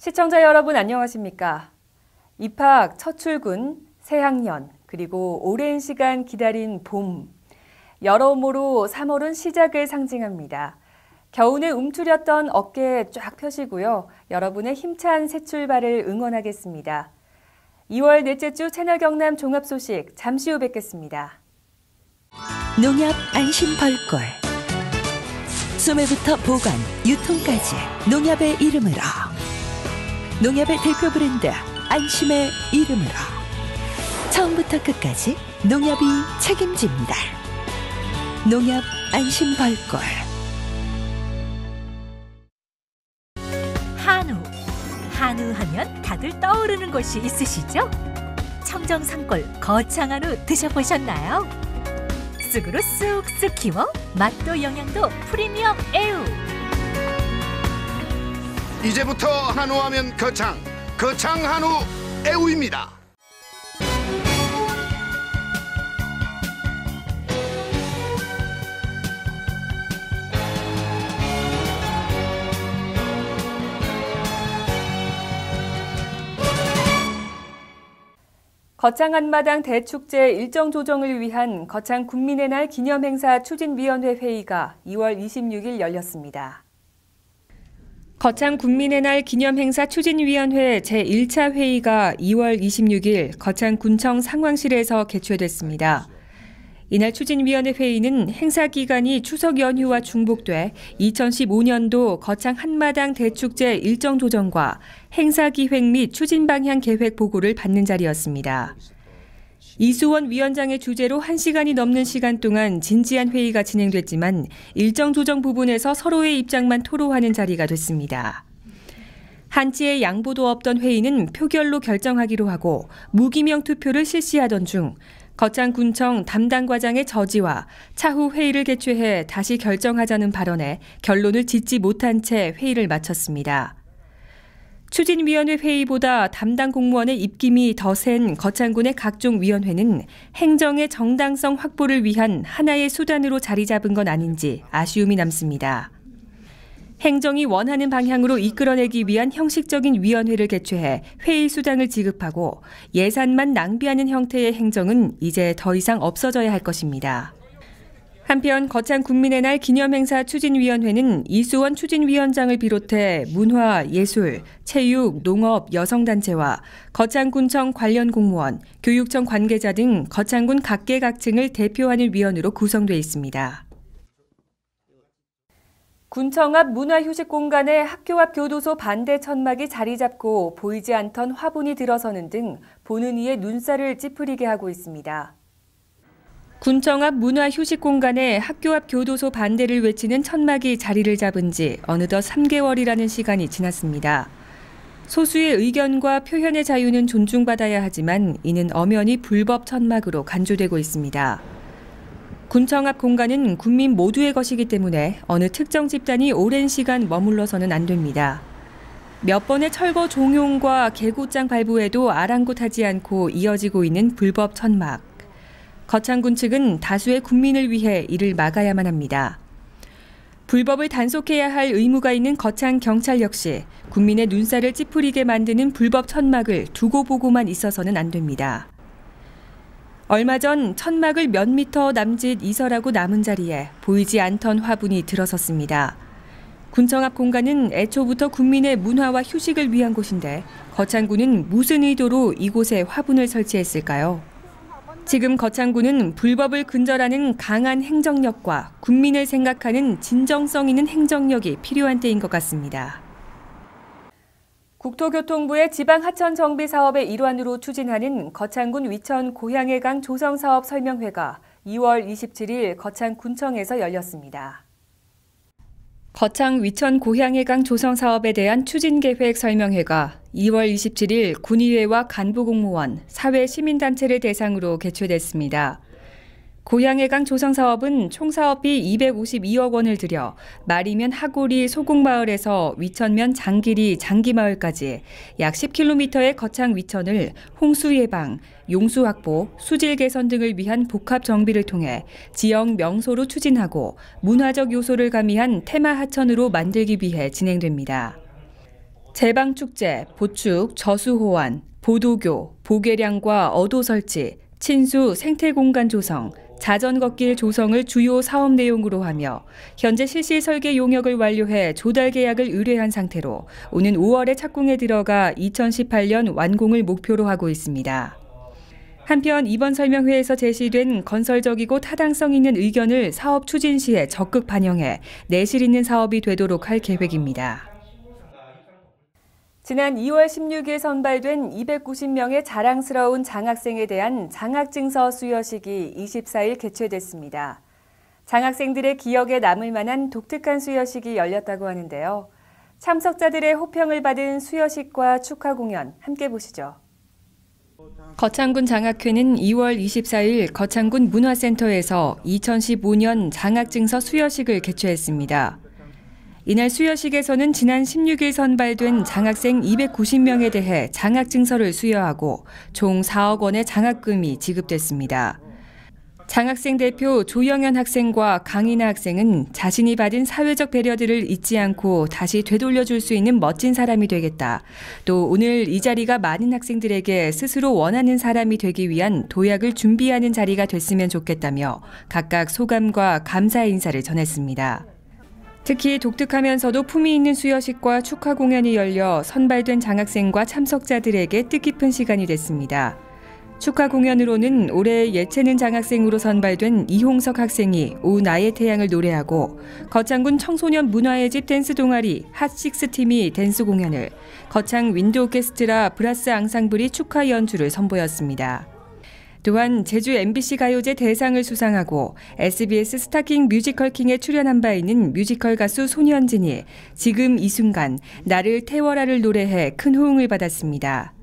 시청자 여러분 안녕하십니까? 입학 첫 출근, 새학년, 그리고 오랜 시간 기다린 봄. 여러모로 3월은 시작을 상징합니다. 겨우내 움츠렸던 어깨 쫙 펴시고요. 여러분의 힘찬 새 출발을 응원하겠습니다. 2월 넷째 주 채널 경남 종합 소식 잠시 후 뵙겠습니다. 농협 안심 벌꿀. 소매부터 보관, 유통까지 농협의 이름으로. 농협의 대표 브랜드 안심의 이름으로. 처음부터 끝까지 농협이 책임집니다. 농협 안심 벌꿀. 한우 하면 다들 떠오르는 것이 있으시죠? 청정 산골 거창 한우 드셔보셨나요? 쑥으로 쑥쑥 키워 맛도 영양도 프리미엄 애우. 이제부터 한우하면 거창 한우 애우입니다. 거창 한마당 대축제 일정 조정을 위한 거창 국민의 날 기념행사 추진위원회 회의가 2월 26일 열렸습니다. 거창 국민의 날 기념행사 추진위원회 제1차 회의가 2월 26일 거창군청 상황실에서 개최됐습니다. 이날 추진위원회 회의는 행사 기간이 추석 연휴와 중복돼 2015년도 거창 한마당 대축제 일정 조정과 행사 기획 및 추진 방향 계획 보고를 받는 자리였습니다. 이수원 위원장의 주재로 1시간이 넘는 시간 동안 진지한 회의가 진행됐지만 일정 조정 부분에서 서로의 입장만 토로하는 자리가 됐습니다. 한치의 양보도 없던 회의는 표결로 결정하기로 하고 무기명 투표를 실시하던 중 거창군청 담당 과장의 저지와 차후 회의를 개최해 다시 결정하자는 발언에 결론을 짓지 못한 채 회의를 마쳤습니다. 추진위원회 회의보다 담당 공무원의 입김이 더 센 거창군의 각종 위원회는 행정의 정당성 확보를 위한 하나의 수단으로 자리 잡은 건 아닌지 아쉬움이 남습니다. 행정이 원하는 방향으로 이끌어내기 위한 형식적인 위원회를 개최해 회의 수당을 지급하고 예산만 낭비하는 형태의 행정은 이제 더 이상 없어져야 할 것입니다. 한편 거창 국민의 날 기념행사 추진위원회는 이수원 추진위원장을 비롯해 문화, 예술, 체육, 농업, 여성단체와 거창군청 관련 공무원, 교육청 관계자 등 거창군 각계각층을 대표하는 위원으로 구성돼 있습니다. 군청 앞 문화휴식공간에 학교 앞 교도소 반대 천막이 자리 잡고 보이지 않던 화분이 들어서는 등 보는 이의 눈살을 찌푸리게 하고 있습니다. 군청 앞 문화휴식공간에 학교 앞 교도소 반대를 외치는 천막이 자리를 잡은 지 어느덧 3개월이라는 시간이 지났습니다. 소수의 의견과 표현의 자유는 존중받아야 하지만 이는 엄연히 불법 천막으로 간주되고 있습니다. 군청 앞 공간은 국민 모두의 것이기 때문에 어느 특정 집단이 오랜 시간 머물러서는 안 됩니다. 몇 번의 철거 종용과 개고장 발부에도 아랑곳하지 않고 이어지고 있는 불법 천막. 거창군 측은 다수의 국민을 위해 이를 막아야만 합니다. 불법을 단속해야 할 의무가 있는 거창 경찰 역시 국민의 눈살을 찌푸리게 만드는 불법 천막을 두고 보고만 있어서는 안 됩니다. 얼마 전 천막을 몇 미터 남짓 이설하고 남은 자리에 보이지 않던 화분이 들어섰습니다. 군청 앞 공간은 애초부터 국민의 문화와 휴식을 위한 곳인데 거창군은 무슨 의도로 이곳에 화분을 설치했을까요? 지금 거창군은 불법을 근절하는 강한 행정력과 국민을 생각하는 진정성 있는 행정력이 필요한 때인 것 같습니다. 국토교통부의 지방하천 정비 사업의 일환으로 추진하는 거창군 위천 고향해강 조성 사업 설명회가 2월 27일 거창군청에서 열렸습니다. 거창 위천 고향해강 조성 사업에 대한 추진 계획 설명회가 2월 27일 군의회와 간부 공무원, 사회 시민단체를 대상으로 개최됐습니다. 고향해강 조성 사업은 총 사업비 252억 원을 들여 말이면 하고리 소곡마을에서 위천면 장길이 장기마을까지 약 10km의 거창 위천을 홍수 예방, 용수 확보, 수질 개선 등을 위한 복합 정비를 통해 지역 명소로 추진하고 문화적 요소를 가미한 테마 하천으로 만들기 위해 진행됩니다. 제방축제, 보축, 저수호환, 보도교, 보계량과 어도 설치, 친수 생태공간 조성, 자전거길 조성을 주요 사업 내용으로 하며 현재 실시 설계 용역을 완료해 조달 계약을 의뢰한 상태로 오는 5월에 착공에 들어가 2018년 완공을 목표로 하고 있습니다. 한편 이번 설명회에서 제시된 건설적이고 타당성 있는 의견을 사업 추진 시에 적극 반영해 내실 있는 사업이 되도록 할 계획입니다. 지난 2월 16일 선발된 290명의 자랑스러운 장학생에 대한 장학증서 수여식이 24일 개최됐습니다. 장학생들의 기억에 남을 만한 독특한 수여식이 열렸다고 하는데요. 참석자들의 호평을 받은 수여식과 축하 공연 함께 보시죠. 거창군 장학회는 2월 24일 거창군 문화센터에서 2015년 장학증서 수여식을 개최했습니다. 이날 수여식에서는 지난 16일 선발된 장학생 290명에 대해 장학증서를 수여하고 총 4억 원의 장학금이 지급됐습니다. 장학생 대표 조영현 학생과 강인하 학생은 자신이 받은 사회적 배려들을 잊지 않고 다시 되돌려줄 수 있는 멋진 사람이 되겠다. 또 오늘 이 자리가 많은 학생들에게 스스로 원하는 사람이 되기 위한 도약을 준비하는 자리가 됐으면 좋겠다며 각각 소감과 감사의 인사를 전했습니다. 특히 독특하면서도 품위 있는 수여식과 축하 공연이 열려 선발된 장학생과 참석자들에게 뜻깊은 시간이 됐습니다. 축하 공연으로는 올해 예체능 장학생으로 선발된 이홍석 학생이 오 나의 태양을 노래하고 거창군 청소년 문화의 집 댄스 동아리 핫식스 팀이 댄스 공연을, 거창 윈드 오케스트라 브라스 앙상블이 축하 연주를 선보였습니다. 또한 제주 MBC 가요제 대상을 수상하고 SBS 스타킹 뮤지컬킹에 출연한 바 있는 뮤지컬 가수 손현진이 지금 이 순간 나를 태워라를 노래해 큰 호응을 받았습니다.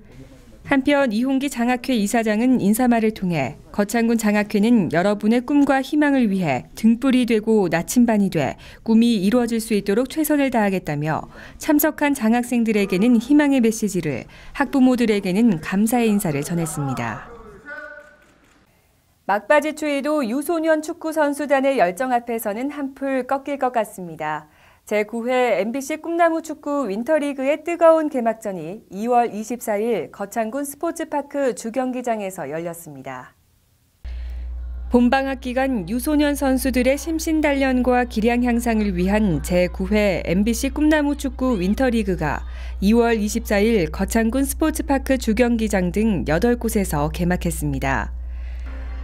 한편 이홍기 장학회 이사장은 인사말을 통해 거창군 장학회는 여러분의 꿈과 희망을 위해 등불이 되고 나침반이 돼 꿈이 이루어질 수 있도록 최선을 다하겠다며 참석한 장학생들에게는 희망의 메시지를, 학부모들에게는 감사의 인사를 전했습니다. 막바지 추위도 유소년 축구선수단의 열정 앞에서는 한풀 꺾일 것 같습니다. 제9회 MBC 꿈나무 축구 윈터리그의 뜨거운 개막전이 2월 24일 거창군 스포츠파크 주경기장에서 열렸습니다. 봄방학 기간 유소년 선수들의 심신단련과 기량 향상을 위한 제9회 MBC 꿈나무 축구 윈터리그가 2월 24일 거창군 스포츠파크 주경기장 등 8곳에서 개막했습니다.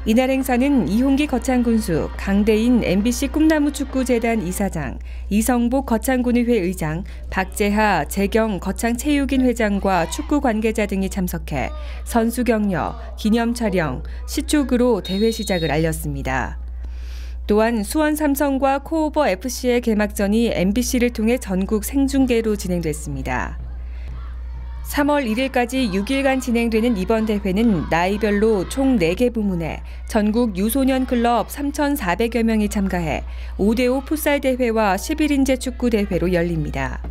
이날 행사는 이홍기 거창군수, 강대인 MBC 꿈나무 축구재단 이사장, 이성복 거창군의회 의장, 박재하, 재경 거창체육인 회장과 축구 관계자 등이 참석해 선수 격려, 기념 촬영, 시축으로 대회 시작을 알렸습니다. 또한 수원 삼성과 코오버 FC의 개막전이 MBC를 통해 전국 생중계로 진행됐습니다. 3월 1일까지 6일간 진행되는 이번 대회는 나이별로 총 4개 부문에 전국 유소년 클럽 3,400여 명이 참가해 5대5 풋살 대회와 11인제 축구 대회로 열립니다.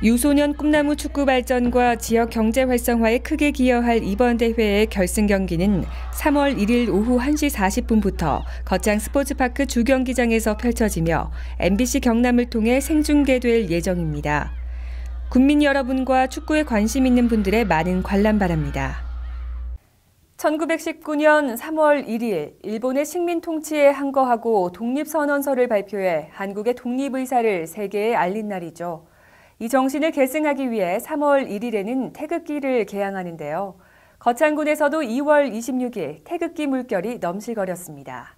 유소년 꿈나무 축구 발전과 지역 경제 활성화에 크게 기여할 이번 대회의 결승 경기는 3월 1일 오후 1시 40분부터 거창 스포츠파크 주경기장에서 펼쳐지며 MBC 경남을 통해 생중계될 예정입니다. 국민 여러분과 축구에 관심 있는 분들의 많은 관람 바랍니다. 1919년 3월 1일 일본의 식민 통치에 항거하고 독립선언서를 발표해 한국의 독립의사를 세계에 알린 날이죠. 이 정신을 계승하기 위해 3월 1일에는 태극기를 개양하는데요. 거창군에서도 2월 26일 태극기 물결이 넘실거렸습니다.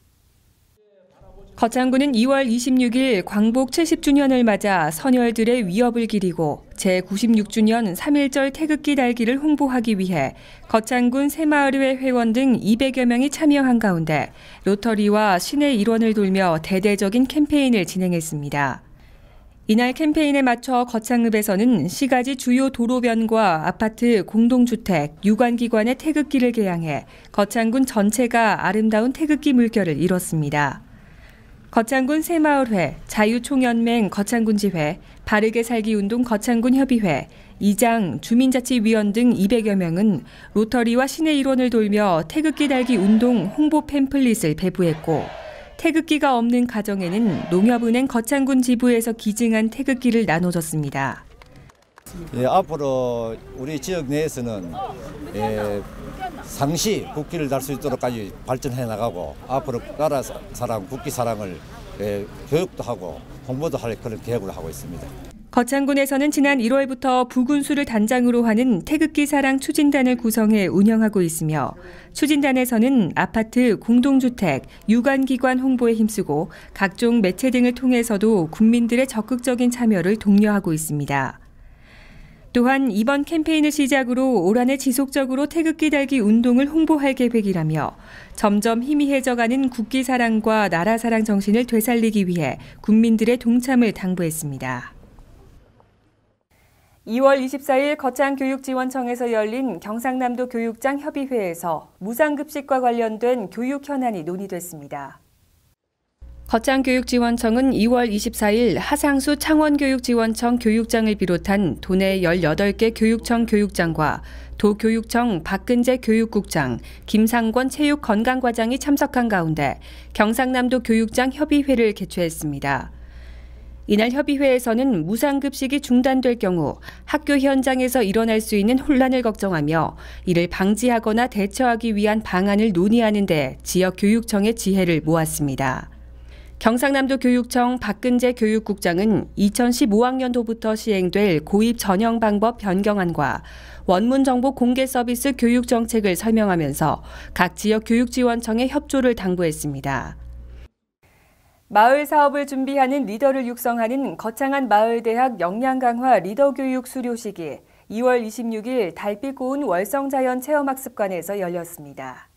거창군은 2월 26일 광복 70주년을 맞아 선열들의 위협을 기리고 제96주년 3.1절 태극기 달기를 홍보하기 위해 거창군 새마을회 회원 등 200여 명이 참여한 가운데 로터리와 시내 일원을 돌며 대대적인 캠페인을 진행했습니다. 이날 캠페인에 맞춰 거창읍에서는 시가지 주요 도로변과 아파트, 공동주택, 유관기관의 태극기를 개양해 거창군 전체가 아름다운 태극기 물결을 이뤘습니다. 거창군 새마을회, 자유총연맹 거창군지회, 바르게 살기 운동 거창군 협의회, 이장, 주민자치위원 등 200여 명은 로터리와 시내 일원을 돌며 태극기 달기 운동 홍보 팸플릿을 배부했고 태극기가 없는 가정에는 농협은행 거창군 지부에서 기증한 태극기를 나눠줬습니다. 예, 앞으로 우리 지역 내에서는 상시 국기를 달 수 있도록까지 발전해 나가고 앞으로 나라 사랑, 국기 사랑을 교육도 하고 홍보도 할 그런 계획을 하고 있습니다. 거창군에서는 지난 1월부터 부군수를 단장으로 하는 태극기 사랑 추진단을 구성해 운영하고 있으며 추진단에서는 아파트, 공동주택, 유관기관 홍보에 힘쓰고 각종 매체 등을 통해서도 국민들의 적극적인 참여를 독려하고 있습니다. 또한 이번 캠페인을 시작으로 올 한해 지속적으로 태극기 달기 운동을 홍보할 계획이라며 점점 희미해져가는 국기 사랑과 나라 사랑 정신을 되살리기 위해 국민들의 동참을 당부했습니다. 2월 24일 거창교육지원청에서 열린 경상남도 교육장 협의회에서 무상급식과 관련된 교육 현안이 논의됐습니다. 거창교육지원청은 2월 24일 하상수 창원교육지원청 교육장을 비롯한 도내 18개 교육청 교육장과 도교육청 박근재 교육국장, 김상권 체육건강과장이 참석한 가운데 경상남도 교육장 협의회를 개최했습니다. 이날 협의회에서는 무상급식이 중단될 경우 학교 현장에서 일어날 수 있는 혼란을 걱정하며 이를 방지하거나 대처하기 위한 방안을 논의하는 데 지역 교육청의 지혜를 모았습니다. 경상남도 교육청 박근재 교육국장은 2015학년도부터 시행될 고입 전형 방법 변경안과 원문 정보 공개 서비스 교육 정책을 설명하면서 각 지역 교육지원청의 협조를 당부했습니다. 마을 사업을 준비하는 리더를 육성하는 거창한 마을대학 역량강화 리더교육 수료식이 2월 26일 달빛 고운 월성자연체험학습관에서 열렸습니다.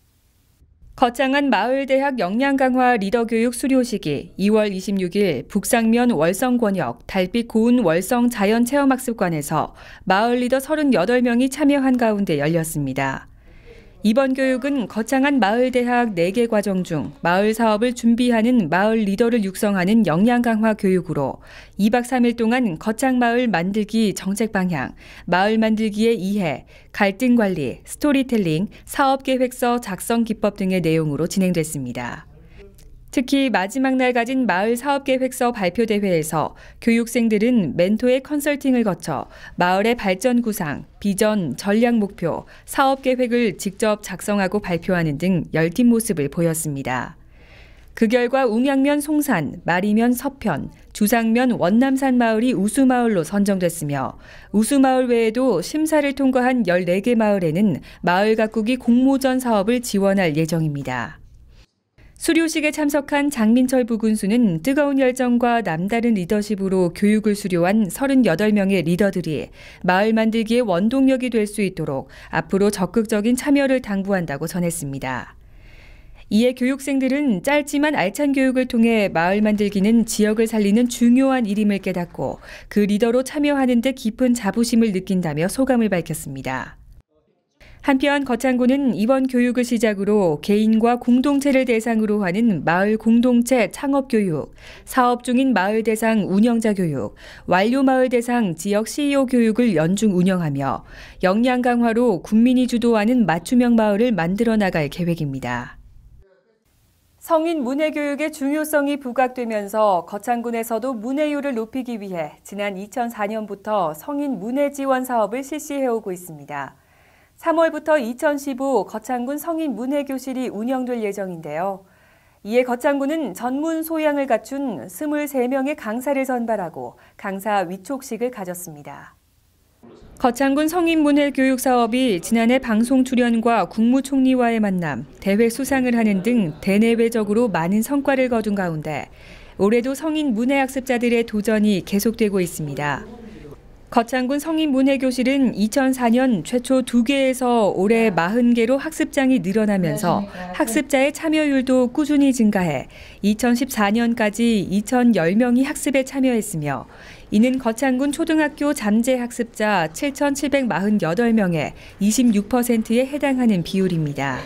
거창한 마을대학 역량강화 리더교육 수료식이 2월 26일 북상면 월성권역 달빛 고운 월성자연체험학습관에서 마을 리더 38명이 참여한 가운데 열렸습니다. 이번 교육은 거창한 마을대학 4개 과정 중 마을 사업을 준비하는 마을 리더를 육성하는 역량 강화 교육으로 2박 3일 동안 거창마을 만들기 정책 방향, 마을 만들기의 이해, 갈등 관리, 스토리텔링, 사업계획서 작성 기법 등의 내용으로 진행됐습니다. 특히 마지막 날 가진 마을 사업계획서 발표대회에서 교육생들은 멘토의 컨설팅을 거쳐 마을의 발전 구상, 비전, 전략 목표, 사업계획을 직접 작성하고 발표하는 등 열띤 모습을 보였습니다. 그 결과 웅양면 송산, 마리면 서편, 주상면 원남산 마을이 우수마을로 선정됐으며 우수마을 외에도 심사를 통과한 14개 마을에는 마을 가꾸기 공모전 사업을 지원할 예정입니다. 수료식에 참석한 장민철 부군수는 뜨거운 열정과 남다른 리더십으로 교육을 수료한 38명의 리더들이 마을 만들기의 원동력이 될 수 있도록 앞으로 적극적인 참여를 당부한다고 전했습니다. 이에 교육생들은 짧지만 알찬 교육을 통해 마을 만들기는 지역을 살리는 중요한 일임을 깨닫고 그 리더로 참여하는 데 깊은 자부심을 느낀다며 소감을 밝혔습니다. 한편 거창군은 이번 교육을 시작으로 개인과 공동체를 대상으로 하는 마을 공동체 창업 교육, 사업 중인 마을 대상 운영자 교육, 완료 마을 대상 지역 CEO 교육을 연중 운영하며 역량 강화로 국민이 주도하는 맞춤형 마을을 만들어 나갈 계획입니다. 성인 문해교육의 중요성이 부각되면서 거창군에서도 문해율을 높이기 위해 지난 2004년부터 성인 문해 지원 사업을 실시해오고 있습니다. 3월부터 2015 거창군 성인 문해교실이 운영될 예정인데요. 이에 거창군은 전문 소양을 갖춘 23명의 강사를 선발하고 강사 위촉식을 가졌습니다. 거창군 성인 문해교육 사업이 지난해 방송 출연과 국무총리와의 만남, 대회 수상을 하는 등 대내외적으로 많은 성과를 거둔 가운데 올해도 성인 문해학습자들의 도전이 계속되고 있습니다. 거창군 성인문해교실은 2004년 최초 2개에서 올해 40개로 학습장이 늘어나면서 학습자의 참여율도 꾸준히 증가해 2014년까지 2,010명이 학습에 참여했으며 이는 거창군 초등학교 잠재 학습자 7,748명의 26%에 해당하는 비율입니다.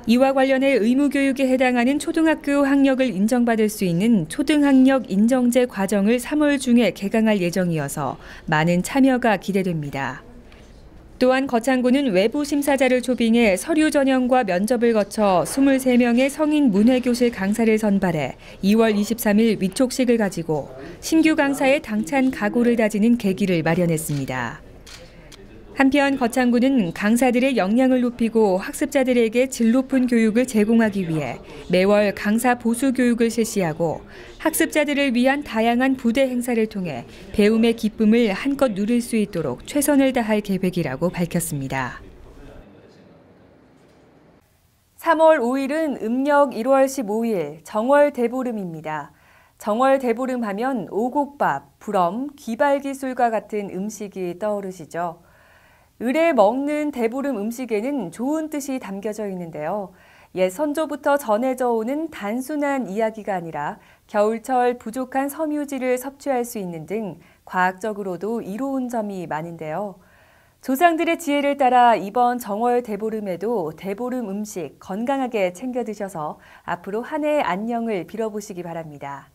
이와 관련해 의무교육에 해당하는 초등학교 학력을 인정받을 수 있는 초등학력 인정제 과정을 3월 중에 개강할 예정이어서 많은 참여가 기대됩니다. 또한 거창군은 외부 심사자를 초빙해 서류 전형과 면접을 거쳐 23명의 성인 문해교실 강사를 선발해 2월 23일 위촉식을 가지고 신규 강사의 당찬 각오를 다지는 계기를 마련했습니다. 한편 거창군은 강사들의 역량을 높이고 학습자들에게 질 높은 교육을 제공하기 위해 매월 강사 보수 교육을 실시하고 학습자들을 위한 다양한 부대 행사를 통해 배움의 기쁨을 한껏 누릴 수 있도록 최선을 다할 계획이라고 밝혔습니다. 3월 5일은 음력 1월 15일 정월 대보름입니다. 정월 대보름 하면 오곡밥, 부럼, 귀발기술과 같은 음식이 떠오르시죠. 을에 먹는 대보름 음식에는 좋은 뜻이 담겨져 있는데요. 옛 선조부터 전해져 오는 단순한 이야기가 아니라 겨울철 부족한 섬유질을 섭취할 수 있는 등 과학적으로도 이로운 점이 많은데요. 조상들의 지혜를 따라 이번 정월 대보름에도 대보름 음식 건강하게 챙겨 드셔서 앞으로 한 해의 안녕을 빌어보시기 바랍니다.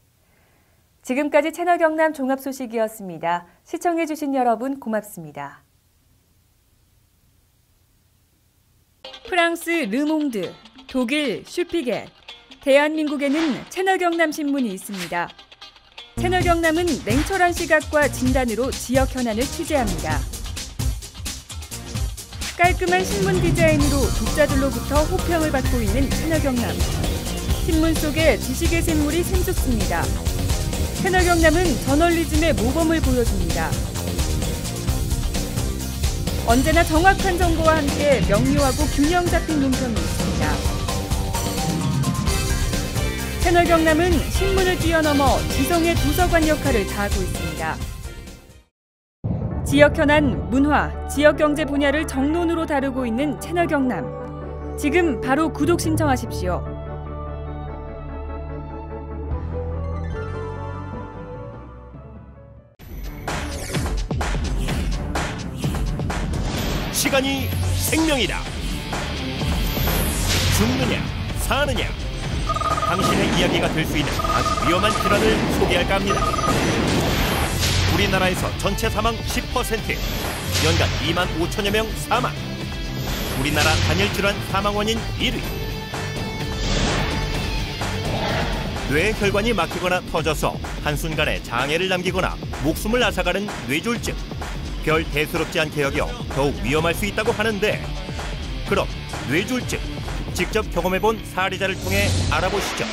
지금까지 채널 경남 종합 소식이었습니다. 시청해 주신 여러분 고맙습니다. 프랑스 르몽드, 독일 슈피겔, 대한민국에는 채널 경남 신문이 있습니다. 채널 경남은 냉철한 시각과 진단으로 지역 현안을 취재합니다. 깔끔한 신문 디자인으로 독자들로부터 호평을 받고 있는 채널 경남. 신문 속에 지식의 샘물이 샘솟습니다. 채널 경남은 저널리즘의 모범을 보여줍니다. 언제나 정확한 정보와 함께 명료하고 균형 잡힌 논평이 있습니다. 채널 경남은 신문을 뛰어넘어 지성의 도서관 역할을 다하고 있습니다. 지역 현안, 문화, 지역 경제 분야를 정론으로 다루고 있는 채널 경남. 지금 바로 구독 신청하십시오. 시간이 생명이다. 죽느냐, 사느냐. 당신의 이야기가 될 수 있는 아주 위험한 질환을 소개할까 합니다. 우리나라에서 전체 사망 10%, 연간 2만 5천여 명 사망. 우리나라 단일 질환 사망 원인 1위. 뇌혈관이 막히거나 터져서 한순간에 장애를 남기거나 목숨을 앗아가는 뇌졸중. 별 대수롭지 않게 여겨 더욱 위험할 수 있다고 하는데, 그럼 뇌졸중 직접 경험해본 사례자를 통해 알아보시죠.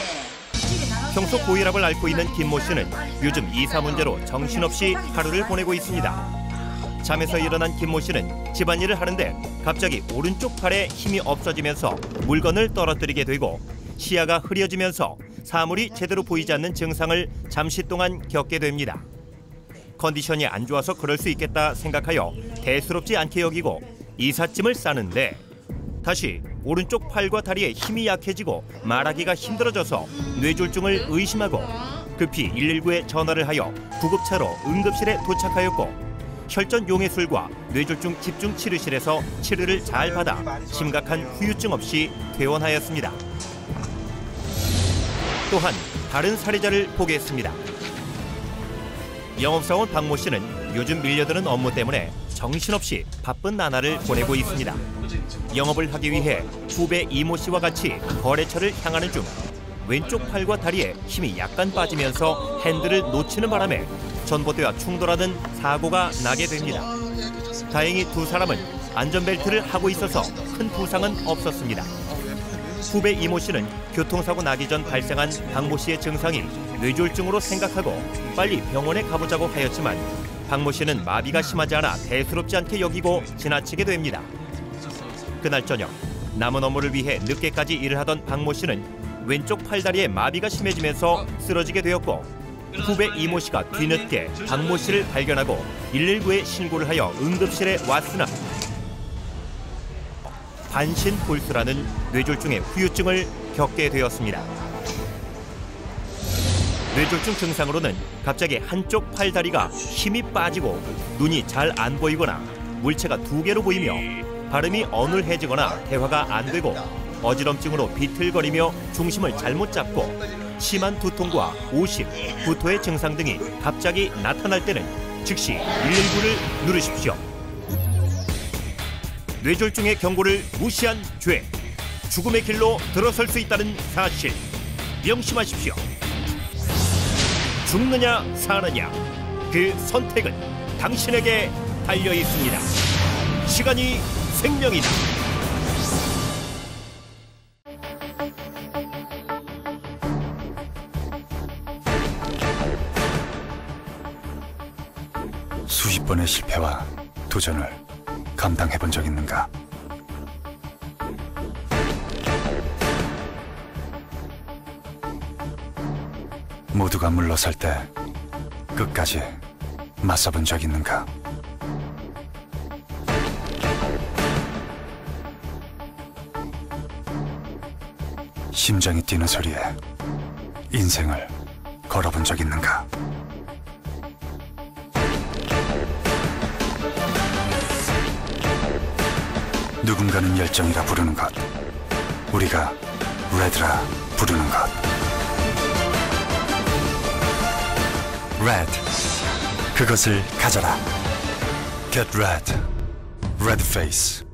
평소 고혈압을 앓고 있는 김모 씨는 요즘 이사 문제로 정신없이 하루를 보내고 있습니다. 잠에서 일어난 김모 씨는 집안일을 하는데 갑자기 오른쪽 팔에 힘이 없어지면서 물건을 떨어뜨리게 되고 시야가 흐려지면서 사물이 제대로 보이지 않는 증상을 잠시 동안 겪게 됩니다. 컨디션이 안 좋아서 그럴 수 있겠다 생각하여 대수롭지 않게 여기고 이삿짐을 싸는데, 다시 오른쪽 팔과 다리에 힘이 약해지고 말하기가 힘들어져서 뇌졸중을 의심하고 급히 119에 전화를 하여 구급차로 응급실에 도착하였고, 혈전 용해술과 뇌졸중 집중치료실에서 치료를 잘 받아 심각한 후유증 없이 퇴원하였습니다. 또한 다른 사례자를 보겠습니다. 영업사원 박모 씨는 요즘 밀려드는 업무 때문에 정신없이 바쁜 나날을 보내고 있습니다. 영업을 하기 위해 후배 이모 씨와 같이 거래처를 향하는 중 왼쪽 팔과 다리에 힘이 약간 빠지면서 핸들을 놓치는 바람에 전봇대와 충돌하는 사고가 나게 됩니다. 다행히 두 사람은 안전벨트를 하고 있어서 큰 부상은 없었습니다. 후배 이모 씨는 교통사고 나기 전 발생한 박모 씨의 증상이 뇌졸중으로 생각하고 빨리 병원에 가보자고 하였지만 박모 씨는 마비가 심하지 않아 대수롭지 않게 여기고 지나치게 됩니다. 그날 저녁 남은 업무를 위해 늦게까지 일을 하던 박모 씨는 왼쪽 팔다리에 마비가 심해지면서 쓰러지게 되었고, 후배 이모 씨가 뒤늦게 박모 씨를 발견하고 119에 신고를 하여 응급실에 왔으나 반신불수라는 뇌졸중의 후유증을 겪게 되었습니다. 뇌졸중 증상으로는 갑자기 한쪽 팔다리가 힘이 빠지고 눈이 잘 안 보이거나 물체가 2개로 보이며 발음이 어눌해지거나 대화가 안 되고 어지럼증으로 비틀거리며 중심을 잘못 잡고 심한 두통과 오심, 구토의 증상 등이 갑자기 나타날 때는 즉시 119를 누르십시오. 뇌졸중의 경고를 무시한 죄, 죽음의 길로 들어설 수 있다는 사실 명심하십시오. 죽느냐 사느냐, 그 선택은 당신에게 달려 있습니다. 시간이 생명이다. 수십 번의 실패와 도전을 감당해 본 적 있는가? 모두가 물러설 때 끝까지 맞서본 적 있는가? 심장이 뛰는 소리에 인생을 걸어본 적 있는가? 누군가는 열정이라 부르는 것, 우리가 레드라 부르는 것. 레드, 그것을 가져라. Get red, red face.